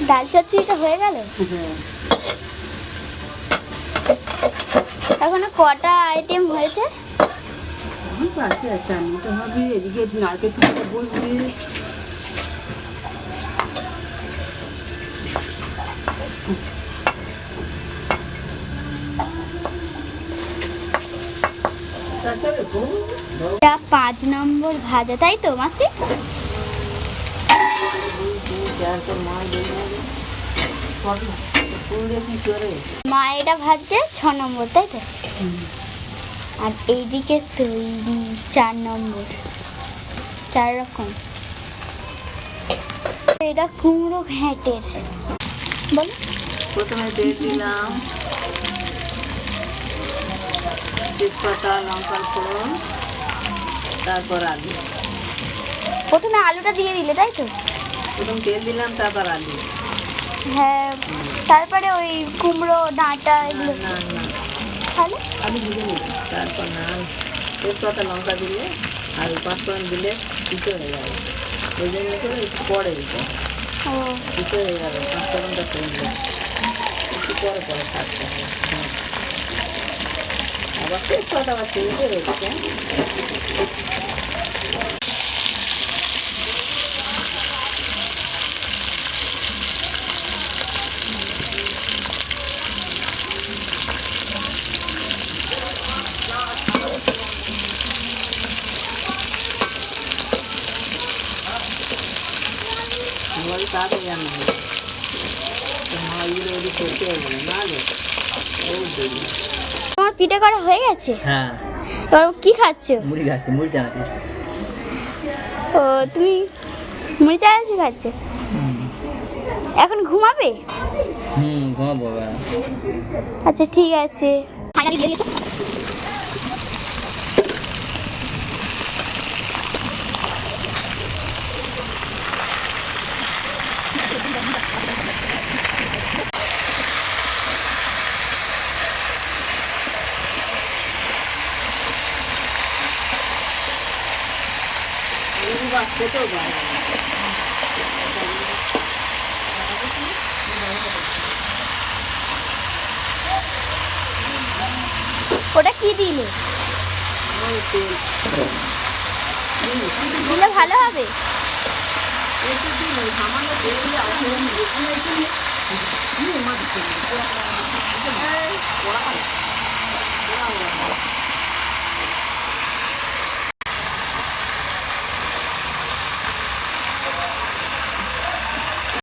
ডাল চচ্চড়িটা হয়ে গেল। এখনো কটা আইটেম হয়েছে? বাকি আছে, আনতে হবে। এদিকে নারকেল বসবে। এটা 5 নম্বর ভাজা, তাই তো মাসি? মা এটা ভাজছে 6 নম্বর, তাই তো? আর এইদিকে তৈরি 4 নম্বর, 4 রকম। এটা কুমড়ো ঘ্যাঁটের। বলো। প্রথমে তেল দিলাম, তেজপাতা, লঙ্কার ফোড়ন, তারপর আলু। প্রথমে আলুটা দিয়ে দিলে, তাই তো? প্রথম তেল দিলাম, তারপর আলু। হ্যাঁ, তারপরে ওই কুমড়ো ডাঁটা এগুলো। না না, তাহলে আলু ভেজে নিলাম, তারপর না তেজপাতা লঙ্কা দিলে আর 5 ফোড়ন দিলে পিঠে হয়ে যাবে। ওই জন্য করে একটু পরে দিতে ও পিঠে হয়ে যাবে। 5 ফোড়নটা করলে একটু পরে পরে থাকতে হবে। আবার তেজপাতা আবার তেলতে রয়েছে। বল তাড়াতাড়ি রান্না হবে। মা এগুলো ওদিক করতে হবে না রে, বহুত দেরি। তোমার পিঠে করা হয়ে গেছে? হ্যাঁ, এবার কি খাচ্ছো? মুড়ি খাচ্ছি, মুড়ি চানাচুর। ও, তুমি মুড়ি চানাচুর খাচ্ছো? এখন ঘুমাবে? ঘুমাবো এবার। আচ্ছা ঠিক আছে। বাচ্চা তো ভালো। ওটা কি দিলে? ওই তেল দিলে ভালো হবে। একটু দিন, ওই সামান্য তেল দিয়ে আবার মাছ